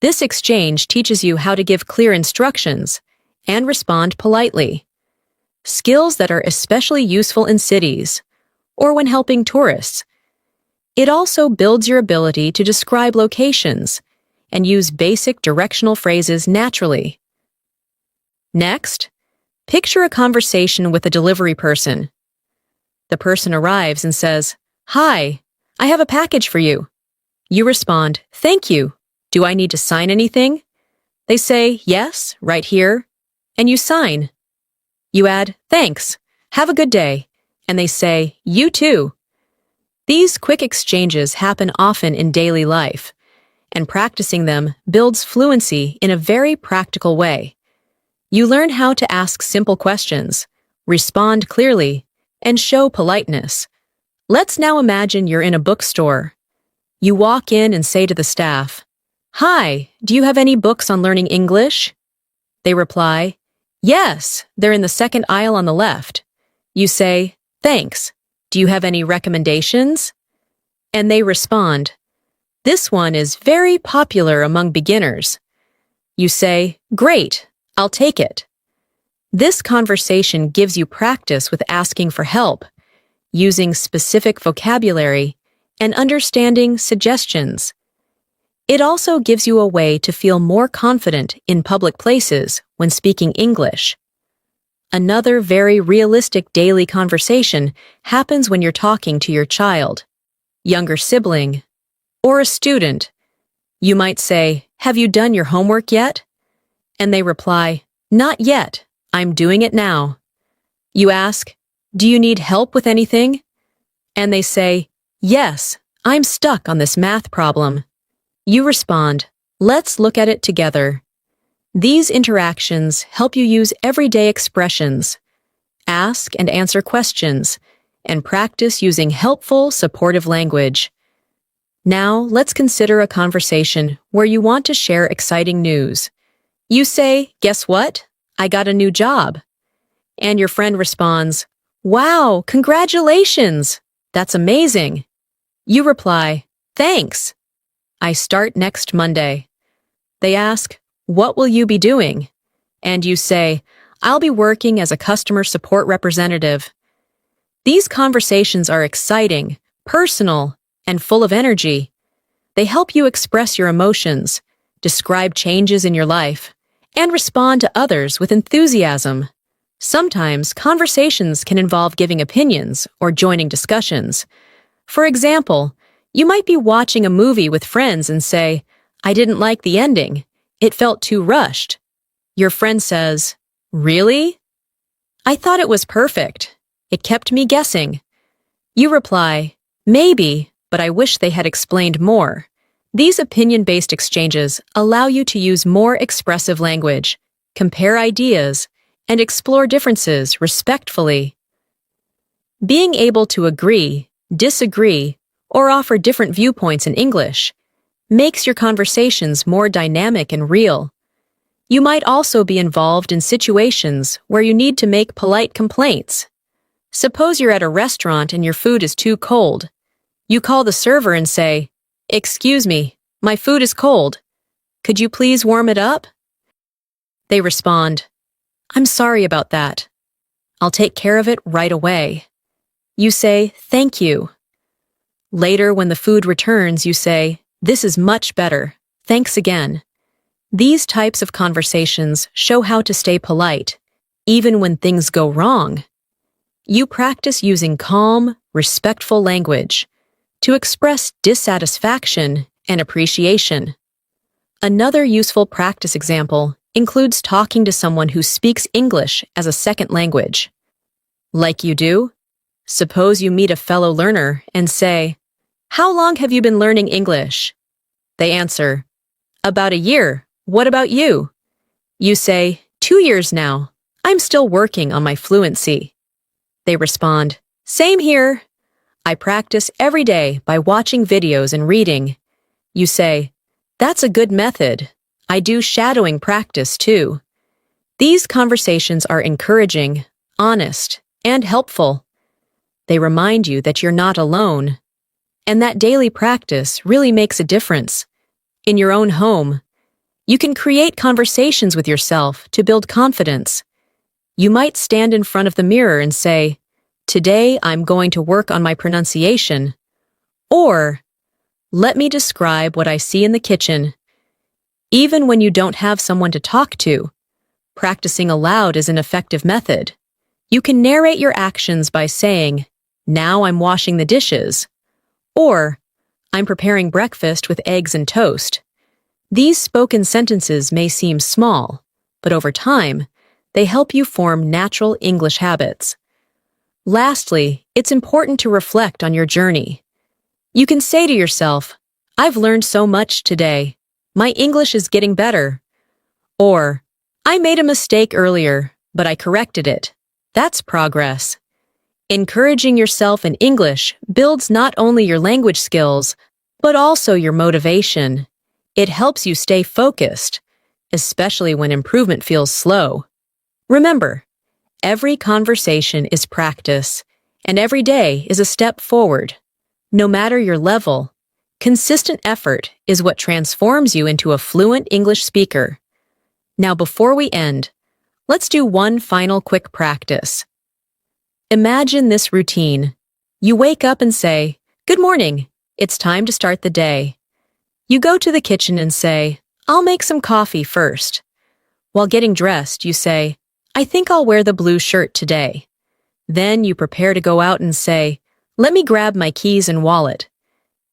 This exchange teaches you how to give clear instructions and respond politely. Skills that are especially useful in cities or when helping tourists. It also builds your ability to describe locations and use basic directional phrases naturally. Next, picture a conversation with a delivery person. The person arrives and says, "Hi, I have a package for you." You respond, "Thank you. Do I need to sign anything?" They say, "Yes, right here." And you sign. You add, "Thanks. Have a good day." And they say, "You too." These quick exchanges happen often in daily life, and practicing them builds fluency in a very practical way. You learn how to ask simple questions, respond clearly, and show politeness. Let's now imagine you're in a bookstore. You walk in and say to the staff, "Hi, do you have any books on learning English?" They reply, "Yes, they're in the second aisle on the left." You say, "Thanks. Do you have any recommendations?" And they respond, "This one is very popular among beginners." You say, "Great, I'll take it." This conversation gives you practice with asking for help, using specific vocabulary, and understanding suggestions. It also gives you a way to feel more confident in public places when speaking English. Another very realistic daily conversation happens when you're talking to your child, younger sibling, or a student. You might say, "Have you done your homework yet?" And they reply, "Not yet. I'm doing it now." You ask, "Do you need help with anything?" And they say, "Yes, I'm stuck on this math problem." You respond, "Let's look at it together." These interactions help you use everyday expressions, ask and answer questions, and practice using helpful, supportive language. Now, let's consider a conversation where you want to share exciting news. You say, "Guess what? I got a new job." And your friend responds, "Wow, congratulations! That's amazing." You reply, "Thanks. I start next Monday." They ask, "What will you be doing?" And you say, "I'll be working as a customer support representative." These conversations are exciting, personal, and full of energy. They help you express your emotions, describe changes in your life, and respond to others with enthusiasm. Sometimes conversations can involve giving opinions or joining discussions. For example, You might be watching a movie with friends and say, "I didn't like the ending. It felt too rushed." Your friend says, "Really? I thought it was perfect. It kept me guessing." You reply, "Maybe, but I wish they had explained more." These opinion-based exchanges allow you to use more expressive language, compare ideas, and explore differences respectfully. Being able to agree, disagree, or offer different viewpoints in English makes your conversations more dynamic and real. You might also be involved in situations where you need to make polite complaints. Suppose you're at a restaurant and your food is too cold. You call the server and say, "Excuse me, my food is cold. Could you please warm it up?" They respond, "I'm sorry about that. I'll take care of it right away." You say, "Thank you." Later, when the food returns, you say, "This is much better. Thanks again." These types of conversations show how to stay polite, even when things go wrong. You practice using calm, respectful language to express dissatisfaction and appreciation. Another useful practice example includes talking to someone who speaks English as a second language. Like you do, suppose you meet a fellow learner and say, "How long have you been learning English?" They answer, "About a year. What about you?" You say, "2 years now. I'm still working on my fluency." They respond, "Same here. I practice every day by watching videos and reading." You say, "That's a good method. I do shadowing practice too." These conversations are encouraging, honest, and helpful. They remind you that you're not alone, and that daily practice really makes a difference. In your own home, you can create conversations with yourself to build confidence. You might stand in front of the mirror and say, "Today I'm going to work on my pronunciation," or "Let me describe what I see in the kitchen." Even when you don't have someone to talk to, practicing aloud is an effective method. You can narrate your actions by saying, "Now I'm washing the dishes," or "I'm preparing breakfast with eggs and toast." These spoken sentences may seem small, but over time, they help you form natural English habits. Lastly, it's important to reflect on your journey. You can say to yourself, "I've learned so much today. My English is getting better." Or, "I made a mistake earlier, but I corrected it." That's progress. Encouraging yourself in English builds not only your language skills, but also your motivation. It helps you stay focused, especially when improvement feels slow. Remember, every conversation is practice, and every day is a step forward. No matter your level, consistent effort is what transforms you into a fluent English speaker. Now, before we end, let's do one final quick practice. Imagine this routine. You wake up and say, "Good morning. It's time to start the day." You go to the kitchen and say, "I'll make some coffee first." While getting dressed, you say, "I think I'll wear the blue shirt today." Then you prepare to go out and say, "Let me grab my keys and wallet."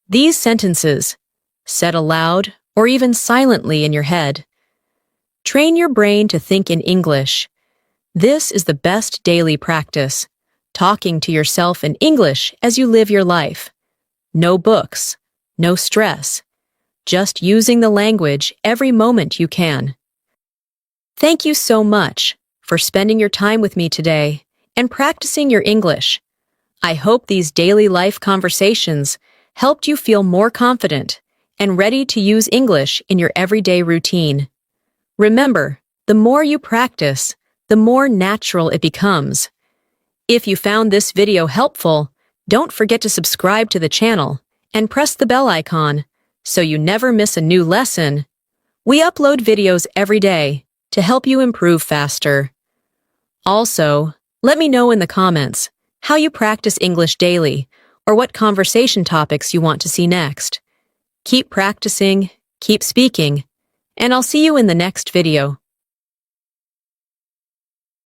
These sentences, said aloud or even silently in your head, train your brain to think in English. This is the best daily practice, talking to yourself in English as you live your life. No books, no stress, just using the language every moment you can. Thank you so much for spending your time with me today and practicing your English. I hope these daily life conversations helped you feel more confident and ready to use English in your everyday routine. Remember, the more you practice, the more natural it becomes. If you found this video helpful, don't forget to subscribe to the channel and press the bell icon so you never miss a new lesson. We upload videos every day to help you improve faster. Also, let me know in the comments how you practice English daily or what conversation topics you want to see next. Keep practicing, keep speaking, and I'll see you in the next video.